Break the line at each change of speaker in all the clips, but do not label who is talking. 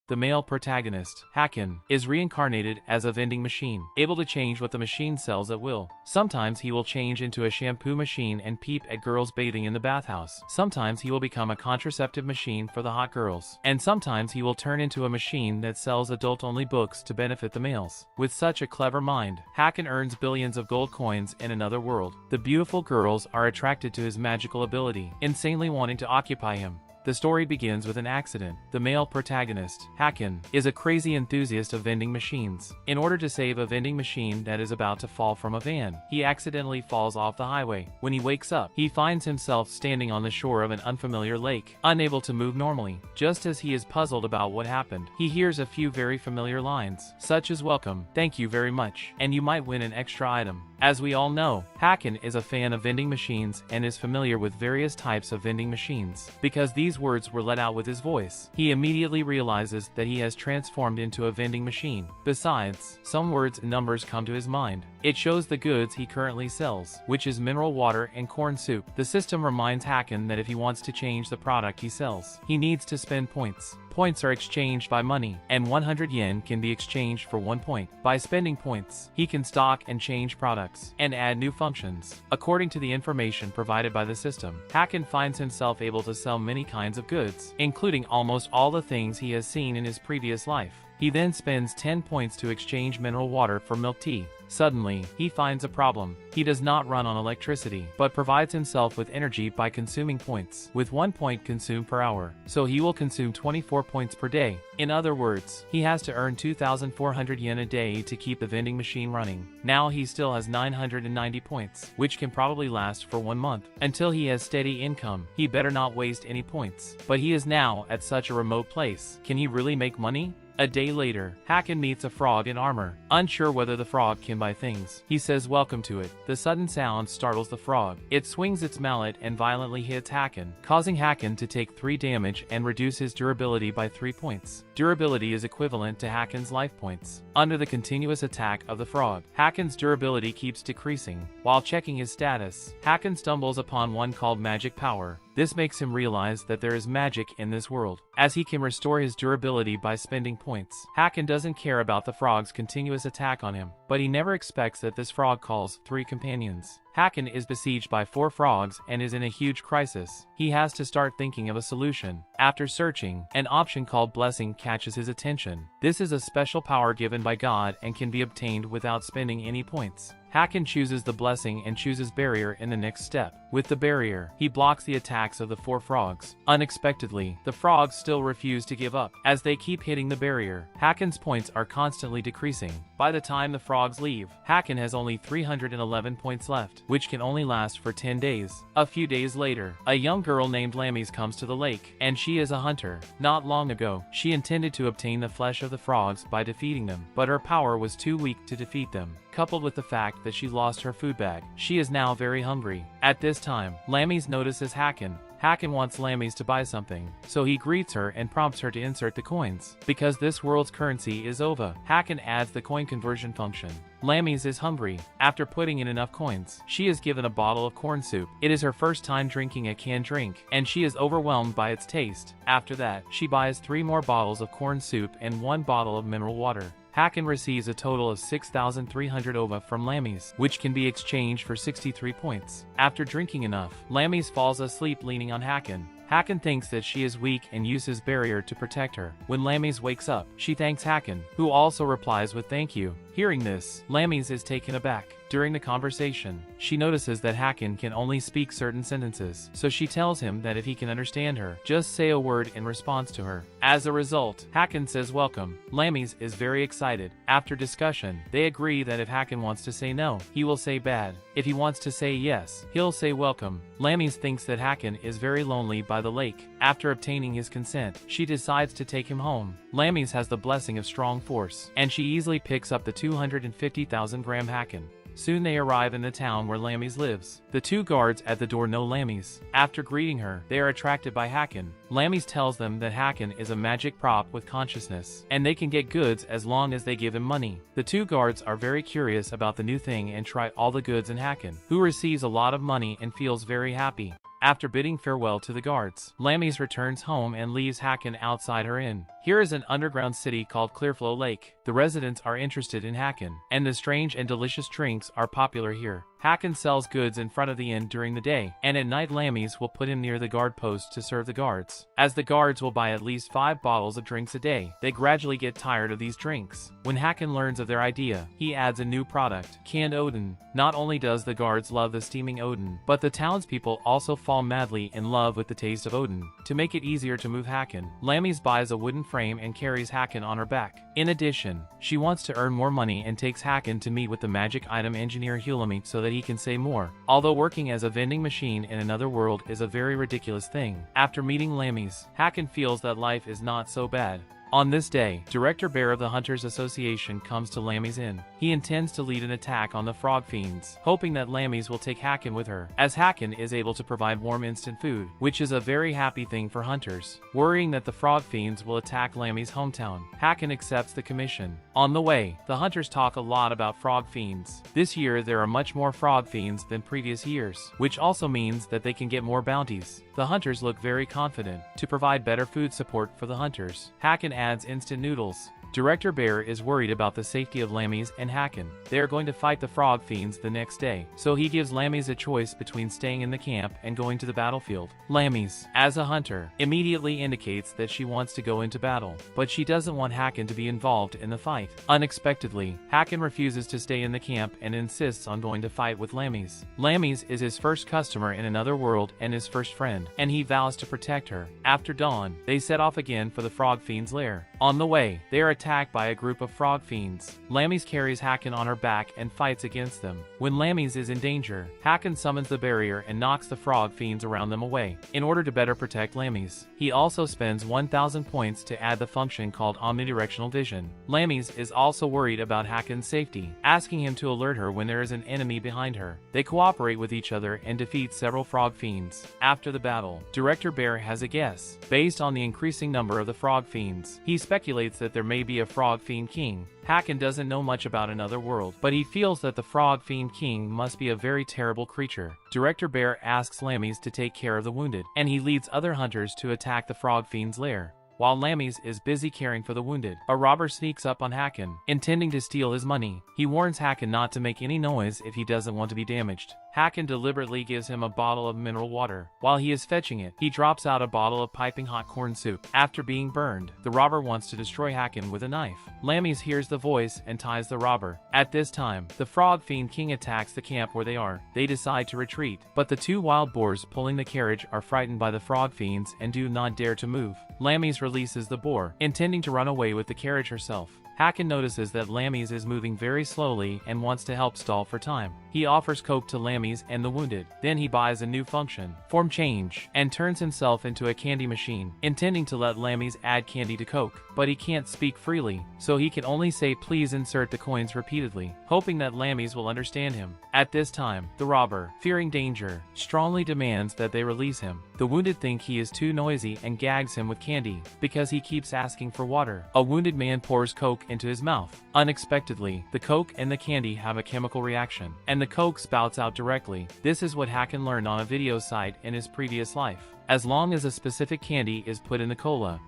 The male protagonist, Hakan, is reincarnated as a vending machine, able to change what the machine sells at will. Sometimes he will change into a shampoo machine and peep at girls bathing in the bathhouse. Sometimes he will become a contraceptive machine for the hot girls. And sometimes he will turn into a machine that sells adult-only books to benefit the males. With such a clever mind, Hakan earns billions of gold coins in another world. The beautiful girls are attracted to his magical ability, insanely wanting to occupy him. The story begins with an accident. The male protagonist, Hakan, is a crazy enthusiast of vending machines. In order to save a vending machine that is about to fall from a van, he accidentally falls off the highway. When he wakes up, he finds himself standing on the shore of an unfamiliar lake, unable to move normally. Just as he is puzzled about what happened, he hears a few very familiar lines, such as "Welcome, thank you very much, and you might win an extra item." As we all know, Hakan is a fan of vending machines and is familiar with various types of vending machines. Because these words were let out with his voice, he immediately realizes that he has transformed into a vending machine. Besides, some words and numbers come to his mind. It shows the goods he currently sells, which is mineral water and corn soup. The system reminds Hakan that if he wants to change the product he sells, he needs to spend points. Points are exchanged by money, and 100 yen can be exchanged for 1 point. By spending points, he can stock and change products, and add new functions. According to the information provided by the system, Hakan finds himself able to sell many kinds of goods, including almost all the things he has seen in his previous life. He then spends 10 points to exchange mineral water for milk tea. Suddenly, he finds a problem. He does not run on electricity, but provides himself with energy by consuming points, with 1 point consumed per hour. So he will consume 24 points per day. In other words, he has to earn 2,400 yen a day to keep the vending machine running. Now he still has 990 points, which can probably last for 1 month. Until he has steady income, he better not waste any points. But he is now at such a remote place. Can he really make money? A day later, Hakan meets a frog in armor. Unsure whether the frog can buy things, he says welcome to it. The sudden sound startles the frog. It swings its mallet and violently hits Hakan, causing Hakan to take 3 damage and reduce his durability by 3 points. Durability is equivalent to Hakan's life points. Under the continuous attack of the frog, Hakan's durability keeps decreasing. While checking his status, Hakan stumbles upon one called Magic Power. This makes him realize that there is magic in this world, as he can restore his durability by spending points. Hakan doesn't care about the frog's continuous attack on him, but he never expects that this frog calls 3 companions. Hakan is besieged by 4 frogs and is in a huge crisis. He has to start thinking of a solution. After searching, an option called Blessing catches his attention. This is a special power given by God and can be obtained without spending any points. Hakan chooses the blessing and chooses barrier in the next step. With the barrier, he blocks the attacks of the 4 frogs. Unexpectedly, the frogs still refuse to give up. As they keep hitting the barrier, Hakan's points are constantly decreasing. By the time the frogs leave, Hakan has only 311 points left, which can only last for 10 days. A few days later, a young girl named Lamis comes to the lake, and she is a hunter. Not long ago, she intended to obtain the flesh of the frogs by defeating them, but her power was too weak to defeat them. Coupled with the fact that she lost her food bag, she is now very hungry. At this time, Lamis notices Hakan. Hakan wants Lamis to buy something, so he greets her and prompts her to insert the coins. Because this world's currency is OVA, Hakan adds the coin conversion function. Lamis is hungry. After putting in enough coins, she is given a bottle of corn soup. It is her first time drinking a canned drink, and she is overwhelmed by its taste. After that, she buys 3 more bottles of corn soup and 1 bottle of mineral water. Hakan receives a total of 6,300 OVA from Lamis, which can be exchanged for 63 points. After drinking enough, Lamis falls asleep leaning on Hakan. Hakan thinks that she is weak and uses barrier to protect her. When Lamis wakes up, she thanks Hakan, who also replies with thank you. Hearing this, Lamis is taken aback. During the conversation, she notices that Hakan can only speak certain sentences, so she tells him that if he can understand her, just say a word in response to her. As a result, Hakan says welcome. Lamis is very excited. After discussion, they agree that if Hakan wants to say no, he will say bad. If he wants to say yes, he'll say welcome. Lamis thinks that Hakan is very lonely by the lake. After obtaining his consent, she decides to take him home. Lamis has the blessing of strong force, and she easily picks up the 250,000 gram Hakan. Soon they arrive in the town where Lamis lives. The 2 guards at the door know Lamis. After greeting her, they are attracted by Hakan. Lamis tells them that Hakan is a magic prop with consciousness, and they can get goods as long as they give him money. The 2 guards are very curious about the new thing and try all the goods in Hakan, who receives a lot of money and feels very happy. After bidding farewell to the guards, Lammy's returns home and leaves Hacken outside her inn. Here is an underground city called Clearflow Lake. The residents are interested in Hacken, and the strange and delicious drinks are popular here. Hacken sells goods in front of the inn during the day, and at night Lammy's will put him near the guard post to serve the guards. As the guards will buy at least 5 bottles of drinks a day, they gradually get tired of these drinks. When Hacken learns of their idea, he adds a new product, canned Odin. Not only does the guards love the steaming Odin, but the townspeople also fall madly in love with the taste of Odin. To make it easier to move Hacken, Lammy's buys a wooden frame and carries Hacken on her back. In addition, she wants to earn more money and takes Hacken to meet with the magic item engineer Hulami so that he can say more. Although working as a vending machine in another world is a very ridiculous thing, after meeting Lammy's, Hacken feels that life is not so bad. On this day, Director Bear of the Hunters Association comes to Lammy's inn. He intends to lead an attack on the frog fiends, hoping that Lammy's will take Hacken with her, as Hacken is able to provide warm instant food, which is a very happy thing for hunters. Worrying that the frog fiends will attack Lammy's hometown, Hacken accepts the commission. On the way, the hunters talk a lot about frog fiends. This year there are much more frog fiends than previous years, which also means that they can get more bounties. The hunters look very confident to provide better food support for the hunters. Hacken adds instant noodles. Director Bear is worried about the safety of Lammy's and Hacken. They are going to fight the frog fiends the next day, so he gives Lammy's a choice between staying in the camp and going to the battlefield. Lammy's, as a hunter, immediately indicates that she wants to go into battle, but she doesn't want Hacken to be involved in the fight. Unexpectedly, Hacken refuses to stay in the camp and insists on going to fight with Lammy's. Lammy's is his first customer in another world and his first friend, and he vows to protect her. After dawn, they set off again for the frog fiend's lair. On the way, they are attacked by a group of frog fiends. Lammy's carries Hacken on her back and fights against them. When Lammy's is in danger, Hacken summons the barrier and knocks the frog fiends around them away. In order to better protect Lammy's, he also spends 1,000 points to add the function called omnidirectional vision. Lammy's is also worried about Hacken's safety, asking him to alert her when there is an enemy behind her. They cooperate with each other and defeat several frog fiends. After the battle, Director Bear has a guess. Based on the increasing number of the frog fiends, he speculates that there may be a frog fiend king. Hacken doesn't know much about another world, but he feels that the frog fiend king must be a very terrible creature. Director Bear asks Lammy's to take care of the wounded, and he leads other hunters to attack the frog fiend's lair. While Lammy's is busy caring for the wounded, a robber sneaks up on Hacken, intending to steal his money. He warns Hacken not to make any noise if he doesn't want to be damaged. Hacken deliberately gives him a bottle of mineral water. While he is fetching it, he drops out a bottle of piping hot corn soup. After being burned, the robber wants to destroy Hacken with a knife. Lammy's hears the voice and ties the robber. At this time, the frog fiend king attacks the camp where they are. They decide to retreat, but the 2 wild boars pulling the carriage are frightened by the frog fiends and do not dare to move. Lammy's releases the boar, intending to run away with the carriage herself. Hacken notices that Lammy's is moving very slowly and wants to help stall for time. He offers coke to Lammy's and the wounded. Then he buys a new function, form change, and turns himself into a candy machine, intending to let Lammy's add candy to coke. But he can't speak freely, so he can only say please insert the coins repeatedly, hoping that Lammy's will understand him. At this time, the robber, fearing danger, strongly demands that they release him. The wounded think he is too noisy and gags him with candy, because he keeps asking for water. A wounded man pours coke into his mouth. Unexpectedly, the coke and the candy have a chemical reaction, and the coke spouts out directly. This is what Hacken learned on a video site in his previous life. As long as a specific candy is put in the cola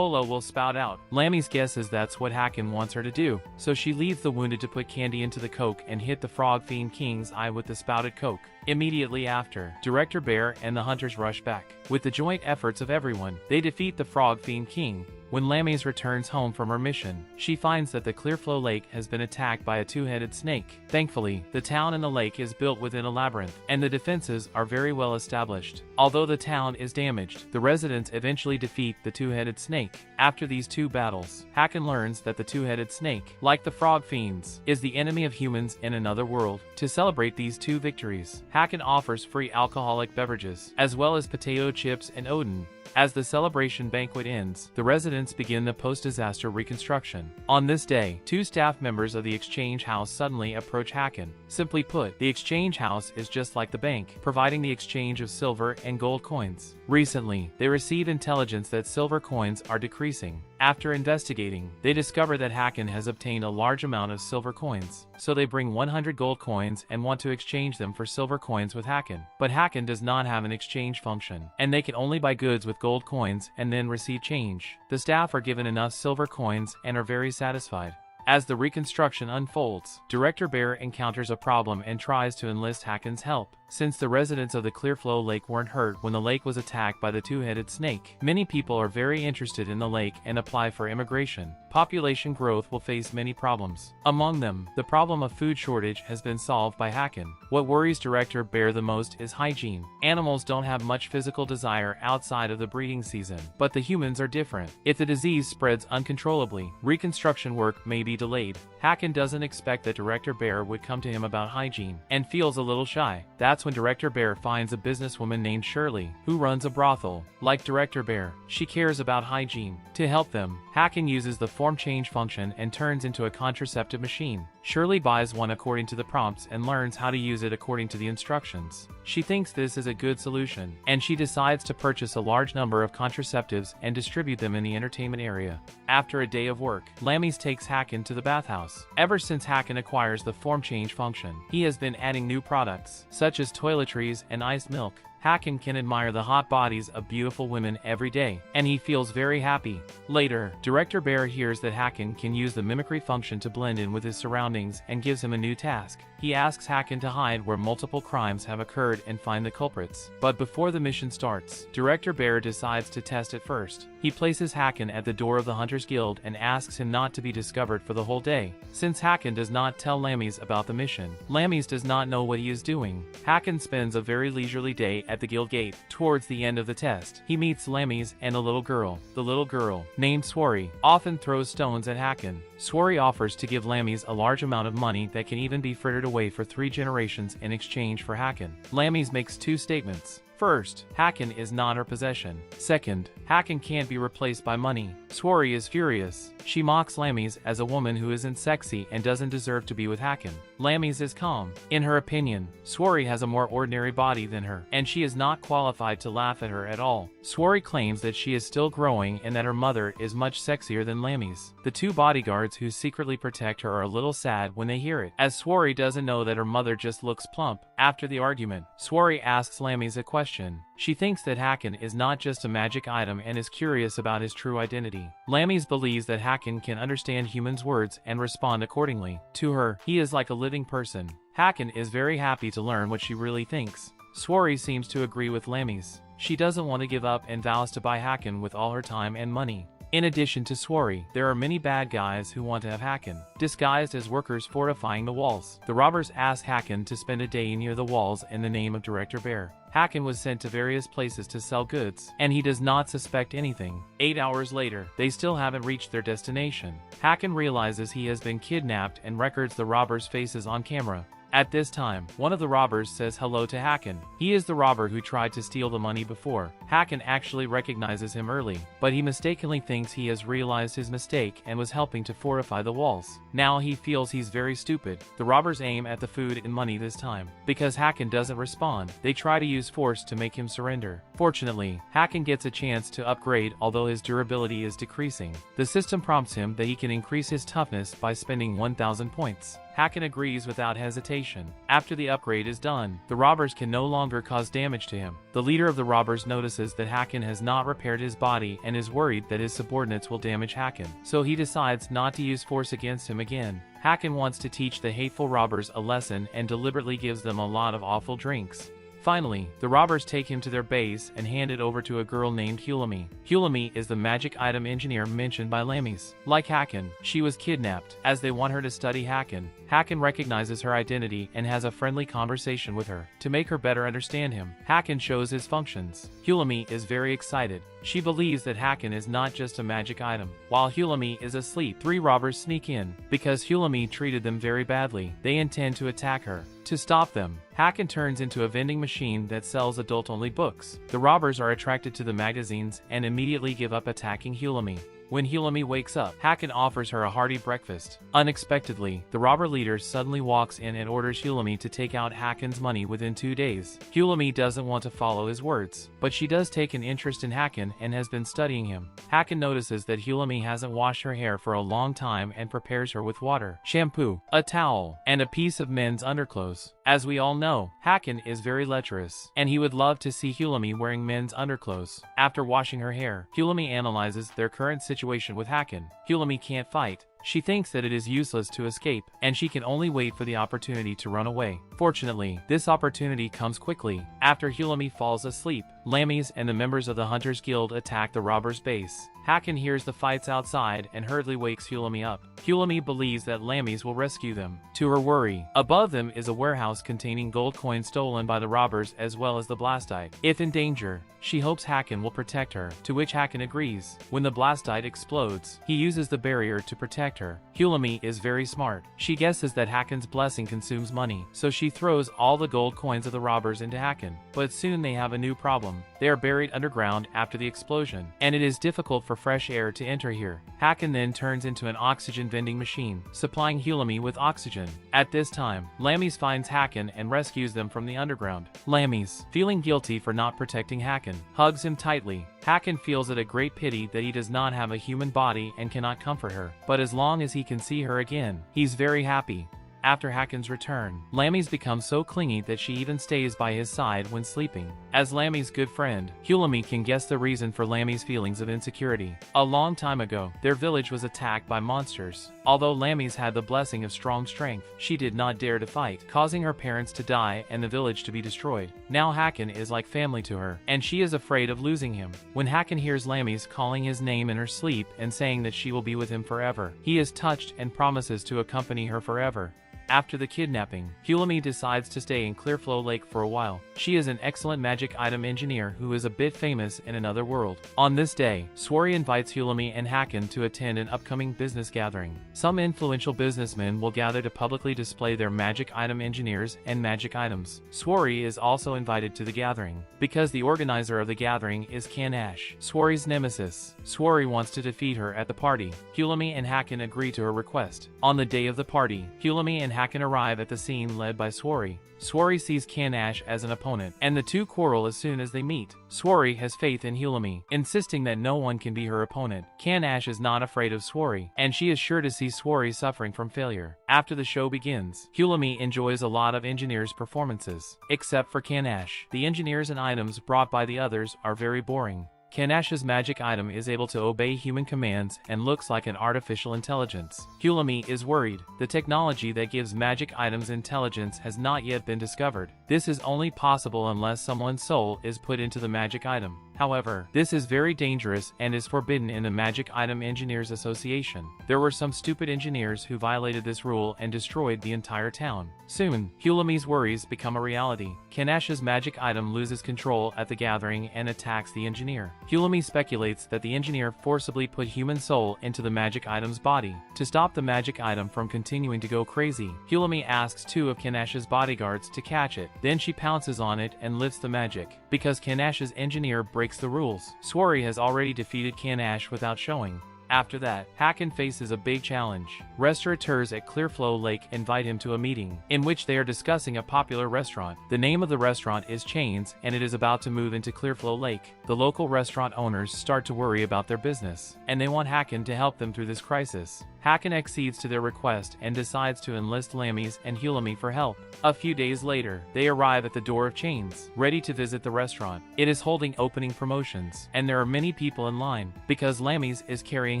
will spout out. Lammy's guesses that's what Hacken wants her to do, so she leads the wounded to put candy into the coke and hit the frog fiend king's eye with the spouted coke. Immediately after, Director Bear and the hunters rush back. With the joint efforts of everyone, they defeat the frog fiend king. When Lammy's returns home from her mission, she finds that the Clearflow Lake has been attacked by a 2-headed snake. Thankfully, the town and the lake is built within a labyrinth, and the defenses are very well established. Although the town is damaged, the residents eventually defeat the 2-headed snake. After these 2 battles, Hacken learns that the 2-headed snake, like the frog fiends, is the enemy of humans in another world. To celebrate these 2 victories, Hacken offers free alcoholic beverages, as well as potato chips and Odin. As the celebration banquet ends, the residents begin the post-disaster reconstruction. On this day, 2 staff members of the exchange house suddenly approach Hacken. Simply put, the exchange house is just like the bank, providing the exchange of silver and gold coins. Recently, they receive intelligence that silver coins are decreasing. After investigating, they discover that Hacken has obtained a large amount of silver coins. So they bring 100 gold coins and want to exchange them for silver coins with Hacken. But Hacken does not have an exchange function, and they can only buy goods with gold coins and then receive change. The staff are given enough silver coins and are very satisfied. As the reconstruction unfolds, Director Bear encounters a problem and tries to enlist Hacken's help. Since the residents of the Clearflow Lake weren't hurt when the lake was attacked by the two-headed snake, many people are very interested in the lake and apply for immigration. Population growth will face many problems. Among them, the problem of food shortage has been solved by Hacken. What worries Director Bear the most is hygiene. Animals don't have much physical desire outside of the breeding season, but the humans are different. If the disease spreads uncontrollably, reconstruction work may be delayed. Hacken doesn't expect that Director Bear would come to him about hygiene, and feels a little shy. That's when Director Bear finds a businesswoman named Shirley, who runs a brothel. Like Director Bear, she cares about hygiene. To help them, Hacken uses the form change function and turns into a contraceptive machine. Shirley buys one according to the prompts and learns how to use it according to the instructions. She thinks this is a good solution, and she decides to purchase a large number of contraceptives and distribute them in the entertainment area. After a day of work, Lammies takes Hacken to the bathhouse. Ever since Hacken acquires the form change function, he has been adding new products, such as toiletries and iced milk. Hacken can admire the hot bodies of beautiful women every day, and he feels very happy. Later, Director Bear hears that Hacken can use the mimicry function to blend in with his surroundings and gives him a new task. He asks Hacken to hide where multiple crimes have occurred and find the culprits. But before the mission starts, Director Bear decides to test it first. He places Hacken at the door of the Hunters Guild and asks him not to be discovered for the whole day. Since Hacken does not tell Lammies about the mission, Lammies does not know what he is doing. Hacken spends a very leisurely day at the guild gate. Towards the end of the test, he meets Lammies and a little girl. The little girl, named Swarry, often throws stones at Hacken. Swarry offers to give Lammies a large amount of money that can even be frittered away for 3 generations in exchange for Hacken. Lammies makes 2 statements. First, Hacken is not her possession. Second, Hacken can't be replaced by money. Swarry is furious. She mocks Lammies as a woman who isn't sexy and doesn't deserve to be with Hacken. Lammies is calm. In her opinion, Swarry has a more ordinary body than her, and she is not qualified to laugh at her at all. Swarry claims that she is still growing and that her mother is much sexier than Lammies. The 2 bodyguards who secretly protect her are a little sad when they hear it, as Swarry doesn't know that her mother just looks plump. After the argument, Swarry asks Lammies a question. She thinks that Hacken is not just a magic item and is curious about his true identity. Lammies believes that Hacken can understand humans' words and respond accordingly. To her, he is like a living person. Hacken is very happy to learn what she really thinks. Swarry seems to agree with Lammies. She doesn't want to give up and vows to buy Hacken with all her time and money. In addition to Swarry, there are many bad guys who want to have Hacken, disguised as workers fortifying the walls. The robbers ask Hacken to spend a day near the walls in the name of Director Bear. Hacken was sent to various places to sell goods, and he does not suspect anything. 8 hours later, they still haven't reached their destination. Hacken realizes he has been kidnapped and records the robbers' faces on camera. At this time, one of the robbers says hello to Hacken. He is the robber who tried to steal the money before. Hacken actually recognizes him early, but he mistakenly thinks he has realized his mistake and was helping to fortify the walls. Now he feels he's very stupid. The robbers aim at the food and money this time. Because Hacken doesn't respond, they try to use force to make him surrender. Fortunately, Hacken gets a chance to upgrade, although his durability is decreasing. The system prompts him that he can increase his toughness by spending 1,000 points. Hacken agrees without hesitation. After the upgrade is done, the robbers can no longer cause damage to him. The leader of the robbers notices that Hacken has not repaired his body and is worried that his subordinates will damage Hacken, so he decides not to use force against him again. Hacken wants to teach the hateful robbers a lesson and deliberately gives them a lot of awful drinks. Finally, the robbers take him to their base and hand it over to a girl named Hulami. Hulami is the magic item engineer mentioned by Lammies. Like Hacken, she was kidnapped. As they want her to study Hacken, Hacken recognizes her identity and has a friendly conversation with her. To make her better understand him, Hacken shows his functions. Hulami is very excited. She believes that Hacken is not just a magic item. While Hulami is asleep, 3 robbers sneak in. Because Hulami treated them very badly, they intend to attack her. To stop them, Hacken turns into a vending machine that sells adult-only books. The robbers are attracted to the magazines and immediately give up attacking Hulami. When Hulumi wakes up, Haken offers her a hearty breakfast. Unexpectedly, the robber leader suddenly walks in and orders Hulumi to take out Haken's money within 2 days. Hulumi doesn't want to follow his words, but she does take an interest in Haken and has been studying him. Haken notices that Hulumi hasn't washed her hair for a long time and prepares her with water, shampoo, a towel, and a piece of men's underclothes. As we all know, Haken is very lecherous, and he would love to see Hulumi wearing men's underclothes. After washing her hair, Hulumi analyzes their current situation with Haken. Hulumi can't fight. She thinks that it is useless to escape, and she can only wait for the opportunity to run away. Fortunately, this opportunity comes quickly. After Hulumi falls asleep, Lammies and the members of the Hunters Guild attack the robbers' base. Haken hears the fights outside and hurriedly wakes Hulumi up. Hulumi believes that Lammies will rescue them. To her worry, above them is a warehouse containing gold coins stolen by the robbers as well as the blastite. If in danger, she hopes Haken will protect her, to which Haken agrees. When the blastite explodes, he uses the barrier to protect her. Hulumi is very smart. She guesses that Haken's blessing consumes money, so she throws all the gold coins of the robbers into Haken. But soon they have a new problem. They are buried underground after the explosion, and it is difficult for fresh air to enter here. Haken then turns into an oxygen vending machine, supplying Hulumi with oxygen. At this time, Lammies finds Haken and rescues them from the underground. Lammies, feeling guilty for not protecting Haken, hugs him tightly. Haken feels it a great pity that he does not have a human body and cannot comfort her, but as long as he can see her again, he's very happy. After Haken's return, Lammies becomes so clingy that she even stays by his side when sleeping. As Lammie's good friend, Hulumi can guess the reason for Lammie's feelings of insecurity. A long time ago, their village was attacked by monsters. Although Lammies had the blessing of strong strength, she did not dare to fight, causing her parents to die and the village to be destroyed. Now Haken is like family to her, and she is afraid of losing him. When Haken hears Lammies calling his name in her sleep and saying that she will be with him forever, he is touched and promises to accompany her forever. After the kidnapping, Hulumi decides to stay in Clearflow Lake for a while. She is an excellent magic item engineer who is a bit famous in another world. On this day, Sworry invites Hulumi and Haken to attend an upcoming business gathering. Some influential businessmen will gather to publicly display their magic item engineers and magic items. Sworry is also invited to the gathering, because the organizer of the gathering is Kanash, Sworry's nemesis. Sworry wants to defeat her at the party. Hulumi and Haken agree to her request. On the day of the party, Hulumi and Haken arrive at the scene led by Sworry. Sworry sees Kanash as an opponent, and the two quarrel as soon as they meet. Sworry has faith in Hulumi, insisting that no one can be her opponent. Kanash is not afraid of Sworry, and she is sure to see Sworry suffering from failure. After the show begins, Hulumi enjoys a lot of engineers' performances, except for Kanash. The engineers and items brought by the others are very boring. Kanash's magic item is able to obey human commands and looks like an artificial intelligence. Hulumi is worried. The technology that gives magic items intelligence has not yet been discovered. This is only possible unless someone's soul is put into the magic item. However, this is very dangerous and is forbidden in the Magic Item Engineers Association. There were some stupid engineers who violated this rule and destroyed the entire town. Soon, Hulumi's worries become a reality. Kanash's magic item loses control at the gathering and attacks the engineer. Hulumi speculates that the engineer forcibly put human soul into the magic item's body. To stop the magic item from continuing to go crazy, Hulumi asks two of Kanash's bodyguards to catch it. Then she pounces on it and lifts the magic. Because Kanash's engineer breaks the rules, Sworry has already defeated Kanash without showing. After that, Haken faces a big challenge. Restaurateurs at Clearflow Lake invite him to a meeting, in which they are discussing a popular restaurant. The name of the restaurant is Chains, and it is about to move into Clearflow Lake. The local restaurant owners start to worry about their business, and they want Haken to help them through this crisis. Haken accedes to their request and decides to enlist Lammies and Hulumi for help. A few days later, they arrive at the door of Chains, ready to visit the restaurant. It is holding opening promotions, and there are many people in line, because Lammies is carrying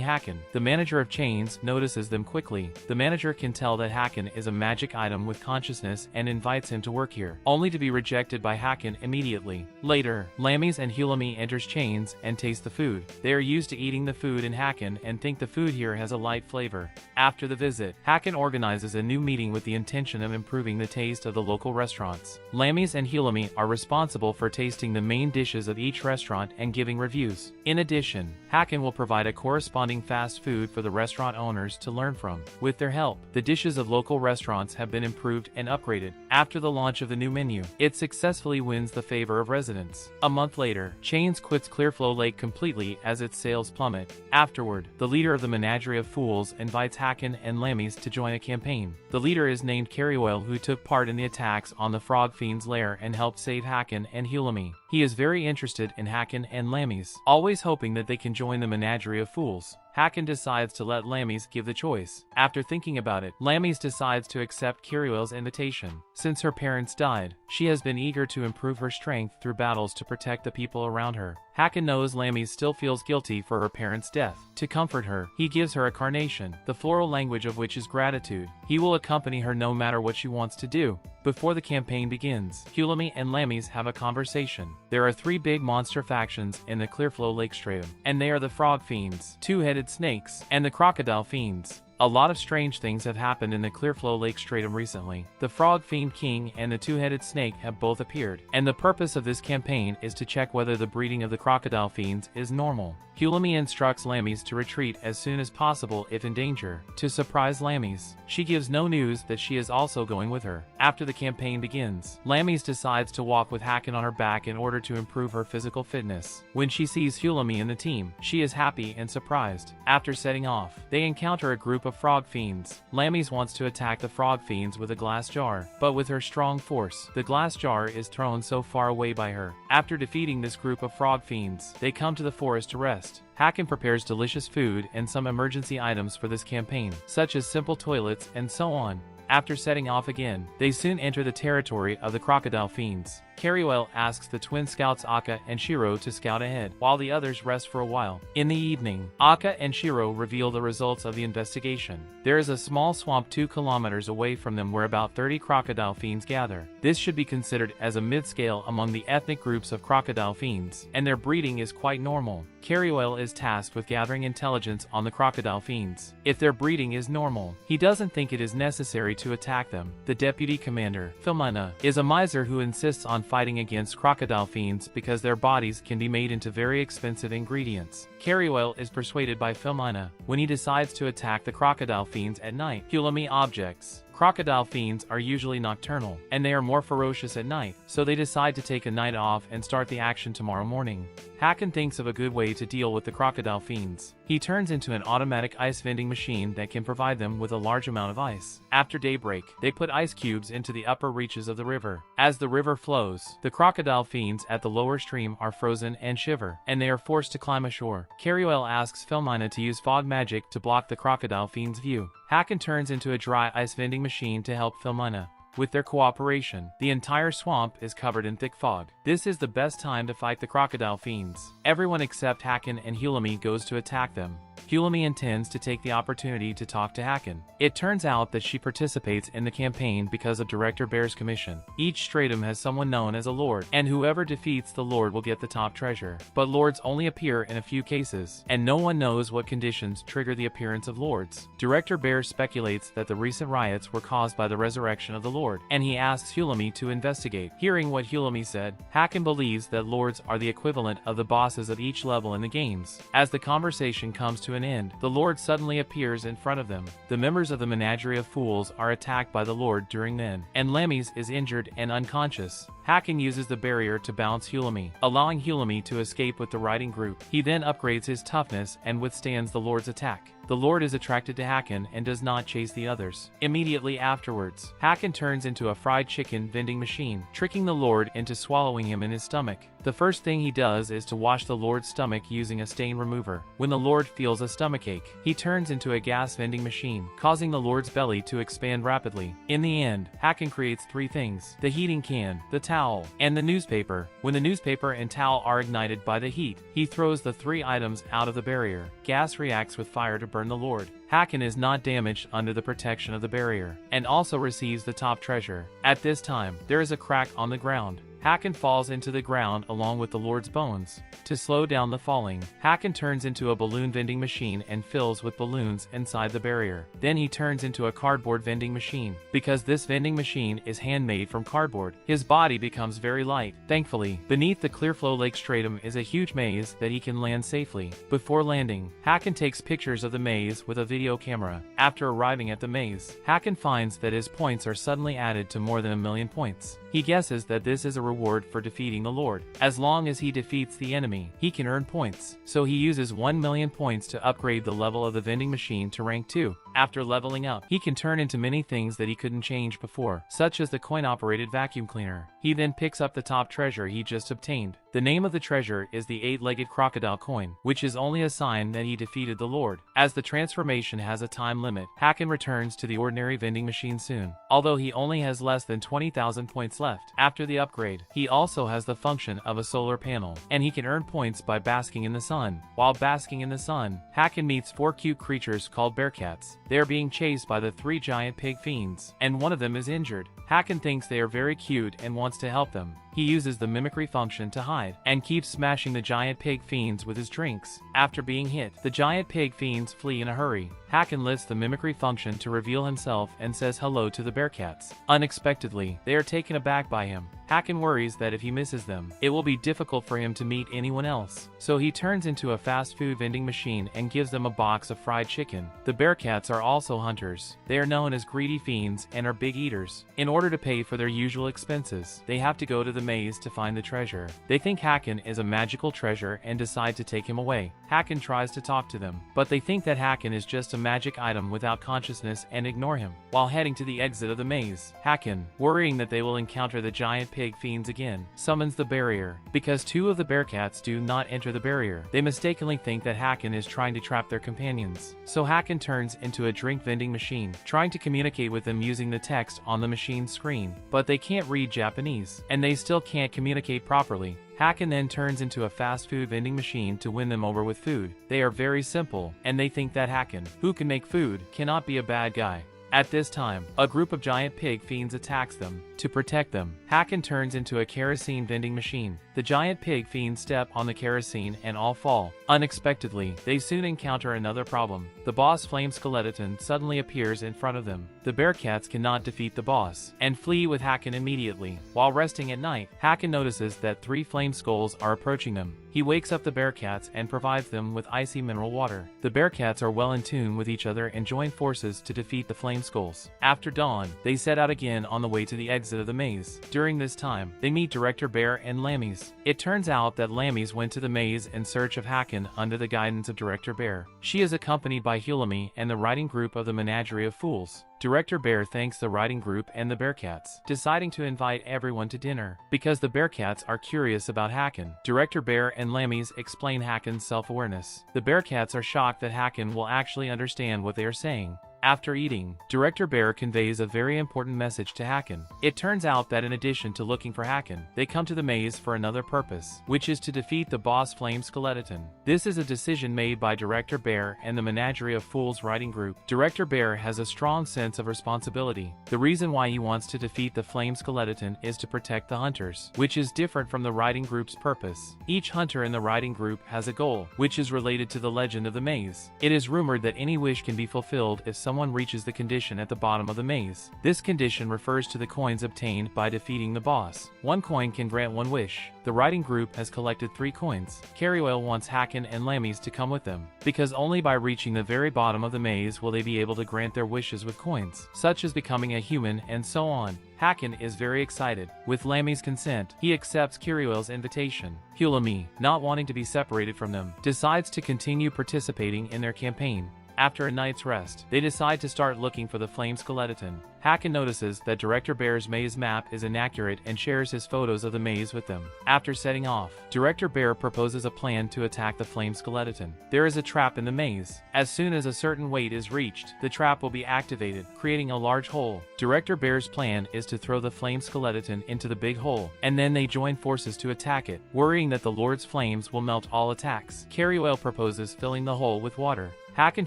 Haken. The manager of Chains notices them quickly. The manager can tell that Haken is a magic item with consciousness and invites him to work here, only to be rejected by Haken immediately. Later, Lammies and Hulumi enters Chains and taste the food. They are used to eating the food in Haken and think the food here has a light flavor. After the visit, Haken organizes a new meeting with the intention of improving the taste of the local restaurants. Lammies and Hulumi are responsible for tasting the main dishes of each restaurant and giving reviews. In addition, Haken will provide a corresponding surrounding fast food for the restaurant owners to learn from. With their help, the dishes of local restaurants have been improved and upgraded. After the launch of the new menu, it successfully wins the favor of residents. A month later, Chains quits Clearflow Lake completely as its sales plummet. Afterward, the leader of the Menagerie of Fools invites Hacken and Lammies to join a campaign. The leader is named Carryoil, who took part in the attacks on the Frog Fiend's lair and helped save Hacken and Hulamy. He is very interested in Hacken and Lammies, always hoping that they can join the Menagerie of Fools. Hacken decides to let Lammies give the choice. After thinking about it, Lammies decides to accept Carryoil's invitation. Since her parents died, she has been eager to improve her strength through battles to protect the people around her. Hacken knows Lammies still feels guilty for her parents' death. To comfort her, he gives her a carnation, the floral language of which is gratitude. He will accompany her no matter what she wants to do. Before the campaign begins, Hulamy and Lammies have a conversation. There are 3 big monster factions in the Clearflow Lake Stratum, and they are the Frog Fiends, Two-Headed Snakes, and the Crocodile Fiends. A lot of strange things have happened in the Clearflow Lake Stratum recently. The Frog Fiend King and the Two-Headed Snake have both appeared, and the purpose of this campaign is to check whether the breeding of the Crocodile Fiends is normal. Hulamy instructs Lammies to retreat as soon as possible if in danger. To surprise Lammies, she gives no news that she is also going with her. After the campaign begins, Lammies decides to walk with Hacken on her back in order to improve her physical fitness. When she sees Hulamy in the team, she is happy and surprised. After setting off, they encounter a group of Frog Fiends. Lammies wants to attack the Frog Fiends with a glass jar, but with her strong force, the glass jar is thrown so far away by her. After defeating this group of Frog Fiends, they come to the forest to rest. Hacken prepares delicious food and some emergency items for this campaign, such as simple toilets and so on. After setting off again, they soon enter the territory of the Crocodile Fiends. Carryoil asks the twin scouts Akka and Shiro to scout ahead, while the others rest for a while. In the evening, Akka and Shiro reveal the results of the investigation. There is a small swamp 2 kilometers away from them where about 30 Crocodile Fiends gather. This should be considered as a mid-scale among the ethnic groups of Crocodile Fiends, and their breeding is quite normal. Carryoil is tasked with gathering intelligence on the Crocodile Fiends. If their breeding is normal, he doesn't think it is necessary to attack them. The deputy commander, Filmina, is a miser who insists on fighting against Crocodile Fiends because their bodies can be made into very expensive ingredients. Carryoil is persuaded by Filmina. When he decides to attack the Crocodile Fiends at night, Hulamy objects. Crocodile Fiends are usually nocturnal, and they are more ferocious at night, so they decide to take a night off and start the action tomorrow morning. Hacken thinks of a good way to deal with the Crocodile Fiends. He turns into an automatic ice vending machine that can provide them with a large amount of ice. After daybreak, they put ice cubes into the upper reaches of the river. As the river flows, the Crocodile Fiends at the lower stream are frozen and shiver, and they are forced to climb ashore. Carryoil asks Filmina to use fog magic to block the Crocodile Fiends' view. Hacken turns into a dry ice vending machine to help Filmina. With their cooperation, the entire swamp is covered in thick fog. This is the best time to fight the Crocodile Fiends. Everyone except Hacken and Hulamy goes to attack them. Hulamy intends to take the opportunity to talk to Hacken. It turns out that she participates in the campaign because of Director Bear's commission. Each stratum has someone known as a lord, and whoever defeats the lord will get the top treasure. But lords only appear in a few cases, and no one knows what conditions trigger the appearance of lords. Director Bear speculates that the recent riots were caused by the resurrection of the lord, and he asks Hulamy to investigate. Hearing what Hulamy said, Hacken believes that lords are the equivalent of the bosses of each level in the games. As the conversation comes to an end, the lord suddenly appears in front of them. The members of the Menagerie of Fools are attacked by the lord during then, and Lammies is injured and unconscious. Hacken uses the barrier to bounce Hulamy, allowing Hulamy to escape with the riding group. He then upgrades his toughness and withstands the lord's attack. The lord is attracted to Hacken and does not chase the others. Immediately afterwards, Hacken turns into a fried chicken vending machine, tricking the lord into swallowing him in his stomach. The first thing he does is to wash the lord's stomach using a stain remover. When the lord feels a stomachache, he turns into a gas vending machine, causing the lord's belly to expand rapidly. In the end, Hacken creates 3 things: the heating can, the towel, and the newspaper. When the newspaper and towel are ignited by the heat, he throws the 3 items out of the barrier. Gas reacts with fire to burn the lord. Hacken is not damaged under the protection of the barrier, and also receives the top treasure. At this time, there is a crack on the ground. Hacken falls into the ground along with the Lord's bones. To slow down the falling, Hacken turns into a balloon vending machine and fills with balloons inside the barrier. Then he turns into a cardboard vending machine. Because this vending machine is handmade from cardboard, his body becomes very light. Thankfully, beneath the Clearflow Lake stratum is a huge maze that he can land safely. Before landing, Hacken takes pictures of the maze with a video camera. After arriving at the maze, Hacken finds that his points are suddenly added to more than 1,000,000 points. He guesses that this is a reward for defeating the Lord. As long as he defeats the enemy, he can earn points. So he uses 1,000,000 points to upgrade the level of the vending machine to rank 2. After leveling up, he can turn into many things that he couldn't change before, such as the coin-operated vacuum cleaner. He then picks up the top treasure he just obtained. The name of the treasure is the 8-legged crocodile coin, which is only a sign that he defeated the Lord. As the transformation has a time limit, Hacken returns to the ordinary vending machine soon. Although he only has less than 20,000 points left. After the upgrade, he also has the function of a solar panel, and he can earn points by basking in the sun. While basking in the sun, Hacken meets 4 cute creatures called bearcats. They are being chased by the 3 giant pig fiends, and one of them is injured. Hacken thinks they are very cute and wants to help them. He uses the mimicry function to hide, and keeps smashing the giant pig fiends with his drinks. After being hit, the giant pig fiends flee in a hurry. Hacken lifts the mimicry function to reveal himself and says hello to the bearcats. Unexpectedly, they are taken aback by him. Hacken worries that if he misses them, it will be difficult for him to meet anyone else. So he turns into a fast food vending machine and gives them a box of fried chicken. The bearcats are also hunters. They are known as greedy fiends and are big eaters. In order to pay for their usual expenses, they have to go to the maze to find the treasure. They think Hacken is a magical treasure and decide to take him away. Hacken tries to talk to them, but they think that Hacken is just a magic item without consciousness and ignore him. While heading to the exit of the maze, Hacken, worrying that they will encounter the giant pig fiends again, summons the barrier. Because 2 of the bearcats do not enter the barrier, they mistakenly think that Hacken is trying to trap their companions. So Hacken turns into a drink vending machine, trying to communicate with them using the text on the machine's screen. But they can't read Japanese, and they still can't communicate properly. Hacken then turns into a fast food vending machine to win them over with food. They are very simple, and they think that Hacken, who can make food, cannot be a bad guy. At this time, a group of giant pig fiends attacks them. To protect them, Hacken turns into a kerosene vending machine. The giant pig fiends step on the kerosene and all fall. Unexpectedly, they soon encounter another problem. The boss Flame Skeleton suddenly appears in front of them. The bearcats cannot defeat the boss, and flee with Hacken immediately. While resting at night, Hacken notices that 3 flame skulls are approaching them. He wakes up the bearcats and provides them with icy mineral water. The bearcats are well in tune with each other and join forces to defeat the flame skulls. After dawn, they set out again on the way to the exit of the maze. During this time, they meet Director Bear and Lammies. It turns out that Lammies went to the maze in search of Hacken under the guidance of Director Bear. She is accompanied by Hulami and the writing group of the Menagerie of Fools. Director Bear thanks the writing group and the bearcats, deciding to invite everyone to dinner. Because the bearcats are curious about Hacken, Director Bear and Lammies explain Hacken's self-awareness. The bearcats are shocked that Hacken will actually understand what they are saying. After eating, Director Bear conveys a very important message to Hacken. It turns out that in addition to looking for Hacken, they come to the maze for another purpose, which is to defeat the boss Flame Skeleton. This is a decision made by Director Bear and the Menagerie of Fools writing group. Director Bear has a strong sense of responsibility. The reason why he wants to defeat the Flame Skeleton is to protect the hunters, which is different from the writing group's purpose. Each hunter in the writing group has a goal, which is related to the legend of the maze. It is rumored that any wish can be fulfilled if someone reaches the condition at the bottom of the maze. This condition refers to the coins obtained by defeating the boss. 1 coin can grant 1 wish. The writing group has collected 3 coins. Carryoil wants Hacken and Lammies to come with them, because only by reaching the very bottom of the maze will they be able to grant their wishes with coins, such as becoming a human and so on. Hacken is very excited. With Lammy's consent, he accepts Carryoil's invitation. Hulami, not wanting to be separated from them, decides to continue participating in their campaign. After a night's rest, they decide to start looking for the Flame Skeleton. Hacken notices that Director Bear's maze map is inaccurate and shares his photos of the maze with them. After setting off, Director Bear proposes a plan to attack the Flame Skeleton. There is a trap in the maze. As soon as a certain weight is reached, the trap will be activated, creating a large hole. Director Bear's plan is to throw the Flame Skeleton into the big hole, and then they join forces to attack it, worrying that the Lord's flames will melt all attacks. Carryoil proposes filling the hole with water. Hacken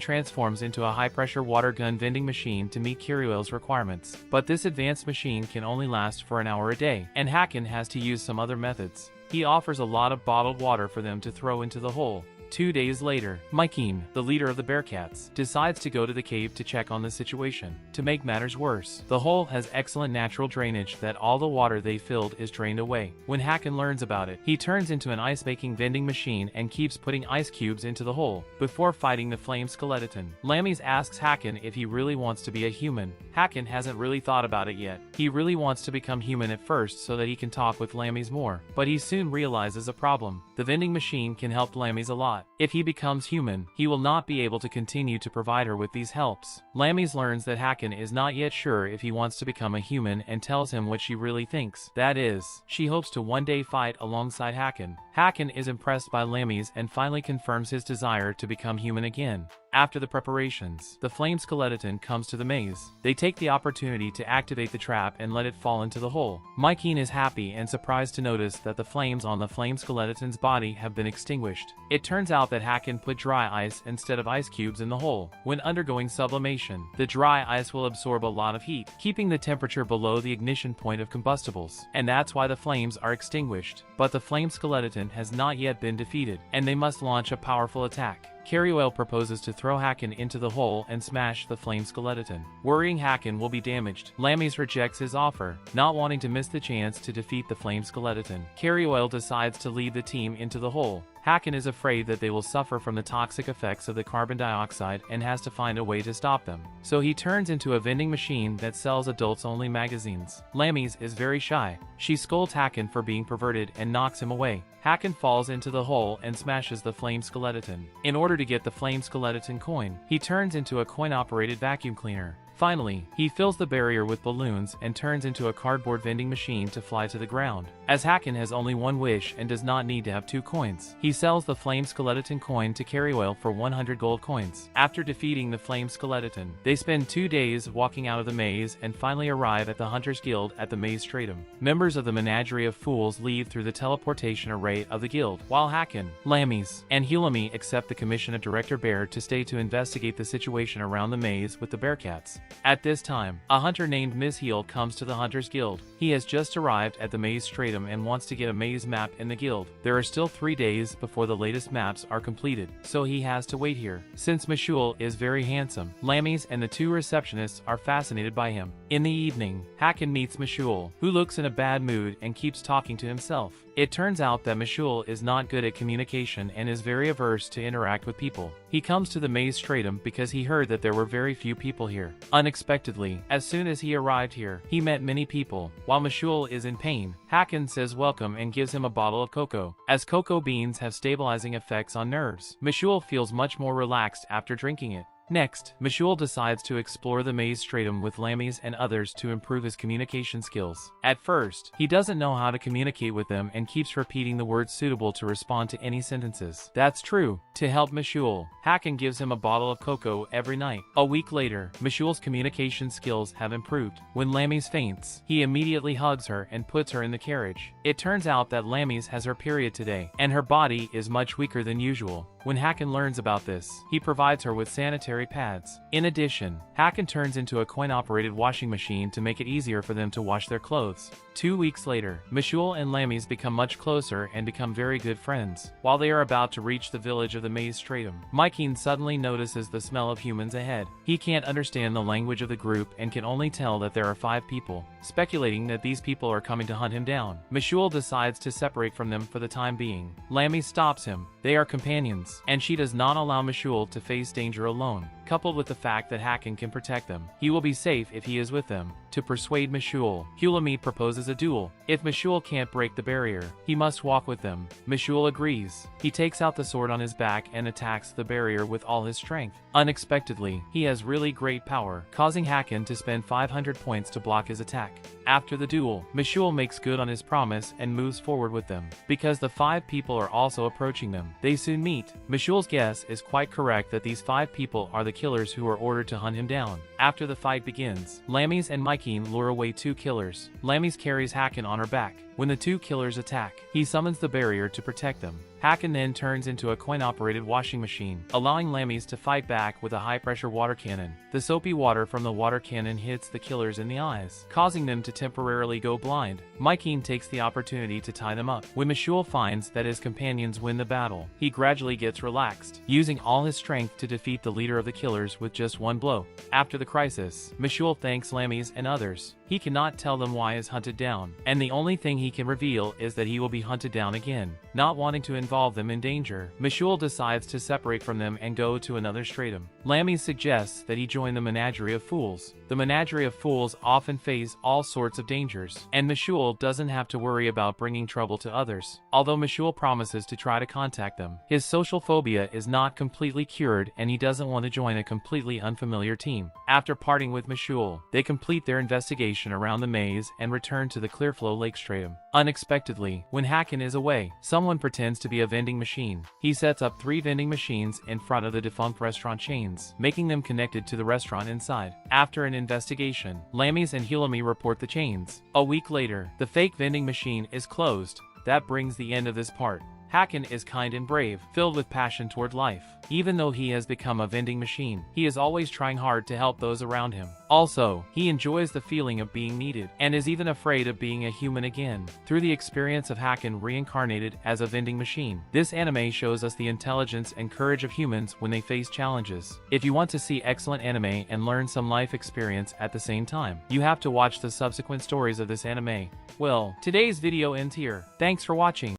transforms into a high-pressure water gun vending machine to meet Kiriel's requirements. But this advanced machine can only last for an hour a day, and Hacken has to use some other methods. He offers a lot of bottled water for them to throw into the hole. 2 days later, Mikeen, the leader of the Bearcats, decides to go to the cave to check on the situation. To make matters worse, the hole has excellent natural drainage that all the water they filled is drained away. When Hacken learns about it, he turns into an ice-making vending machine and keeps putting ice cubes into the hole. Before fighting the flame skeleton, Lammies asks Hacken if he really wants to be a human. Hacken hasn't really thought about it yet. He really wants to become human at first so that he can talk with Lammies more. But he soon realizes a problem. The vending machine can help Lammies a lot. If he becomes human, he will not be able to continue to provide her with these helps. Lammies learns that Hacken is not yet sure if he wants to become a human and tells him what she really thinks. That is, she hopes to one day fight alongside Hacken. Hacken is impressed by Lammies and finally confirms his desire to become human again. After the preparations, the flame skeleton comes to the maze. They take the opportunity to activate the trap and let it fall into the hole. Mikeen is happy and surprised to notice that the flames on the flame skeleton's body have been extinguished. It turns out that Hacken put dry ice instead of ice cubes in the hole. When undergoing sublimation, the dry ice will absorb a lot of heat, keeping the temperature below the ignition point of combustibles. And that's why the flames are extinguished. But the flame skeleton has not yet been defeated, and they must launch a powerful attack. Kiriel proposes to throw Hacken into the hole and smash the flame skeleton. Worrying Hacken will be damaged, Lammies rejects his offer, not wanting to miss the chance to defeat the flame skeleton. Kiriel decides to lead the team into the hole. Hacken is afraid that they will suffer from the toxic effects of the carbon dioxide and has to find a way to stop them. So he turns into a vending machine that sells adults-only magazines. Lammies is very shy. She scolds Hacken for being perverted and knocks him away. Hacken falls into the hole and smashes the flame skeleton. In order to get the flame skeleton coin, he turns into a coin-operated vacuum cleaner. Finally, he fills the barrier with balloons and turns into a cardboard vending machine to fly to the ground. As Hacken has only one wish and does not need to have 2 coins, he sells the flame skeleton coin to Kiriel for 100 gold coins. After defeating the flame skeleton, they spend 2 days walking out of the maze and finally arrive at the Hunters Guild at the maze stratum. Members of the Menagerie of Fools leave through the teleportation array of the guild, while Hacken, Lammies, and Hulami accept the commission of Director Bear to stay to investigate the situation around the maze with the Bearcats. At this time, a hunter named Miss Heel comes to the Hunters Guild. He has just arrived at the maze stratum and wants to get a maze map in the guild. There are still 3 days before the latest maps are completed, so he has to wait here. Since Mishul is very handsome, Lammies and the 2 receptionists are fascinated by him. In the evening, Hacken meets Mishul, who looks in a bad mood and keeps talking to himself. It turns out that Mishul is not good at communication and is very averse to interact with people. He comes to the maze stratum because he heard that there were very few people here. Unexpectedly, as soon as he arrived here, he met many people. While Mishul is in pain, Hacken says welcome and gives him a bottle of cocoa. As cocoa beans have stabilizing effects on nerves, Mishul feels much more relaxed after drinking it. Next, Mishul decides to explore the maze stratum with Lammies and others to improve his communication skills. At first, he doesn't know how to communicate with them and keeps repeating the words suitable to respond to any sentences. That's true. To help Mishul, Hacken gives him a bottle of cocoa every night. A week later, Mishul's communication skills have improved. When Lammies faints, he immediately hugs her and puts her in the carriage. It turns out that Lammies has her period today, and her body is much weaker than usual. When Hacken learns about this, he provides her with sanitary pads. In addition, Hacken turns into a coin-operated washing machine to make it easier for them to wash their clothes. 2 weeks later, Mishul and Lammies become much closer and become very good friends. While they are about to reach the village of the maze stratum, Mikeen suddenly notices the smell of humans ahead. He can't understand the language of the group and can only tell that there are 5 people, speculating that these people are coming to hunt him down. Mishul decides to separate from them for the time being. Lammies stops him. They are companions, and she does not allow Mishul to face danger alone. Coupled with the fact that Hacken can protect them, he will be safe if he is with them. To persuade Mishul, Hulami proposes a duel. If Mishul can't break the barrier, he must walk with them. Mishul agrees. He takes out the sword on his back and attacks the barrier with all his strength. Unexpectedly, he has really great power, causing Hacken to spend 500 points to block his attack. After the duel, Mishul makes good on his promise and moves forward with them. Because the 5 people are also approaching them, they soon meet. Mishul's guess is quite correct that these 5 people are the killers who are ordered to hunt him down. After the fight begins, Lammies and Mikeen lure away 2 killers. Lammies carries Hacken on her back. When the two killers attack, he summons the barrier to protect them. Haken then turns into a coin-operated washing machine, allowing Lammies to fight back with a high-pressure water cannon. The soapy water from the water cannon hits the killers in the eyes, causing them to temporarily go blind. Mikeen takes the opportunity to tie them up. When Mishul finds that his companions win the battle, he gradually gets relaxed, using all his strength to defeat the leader of the killers with just one blow. After the crisis, Mishul thanks Lammies and others. He cannot tell them why he is hunted down, and the only thing he can reveal is that he will be hunted down again. Not wanting to involve them in danger, Mishul decides to separate from them and go to another stratum. Lammies suggests that he join the Menagerie of Fools. The Menagerie of Fools often face all sorts of dangers, and Mishul doesn't have to worry about bringing trouble to others. Although Mishul promises to try to contact them, his social phobia is not completely cured and he doesn't want to join a completely unfamiliar team. After parting with Mishul, they complete their investigation around the maze and return to the Clearflow Lake Stratum. Unexpectedly, when Haken is away, someone pretends to be a vending machine. He sets up 3 vending machines in front of the defunct restaurant chains, making them connected to the restaurant inside. After an investigation, Lammies and Hulami report the chains. A week later, the fake vending machine is closed. That brings the end of this part. Haken is kind and brave, filled with passion toward life. Even though he has become a vending machine, he is always trying hard to help those around him. Also, he enjoys the feeling of being needed, and is even afraid of being a human again. Through the experience of Haken reincarnated as a vending machine, this anime shows us the intelligence and courage of humans when they face challenges. If you want to see excellent anime and learn some life experience at the same time, you have to watch the subsequent stories of this anime. Well, today's video ends here. Thanks for watching.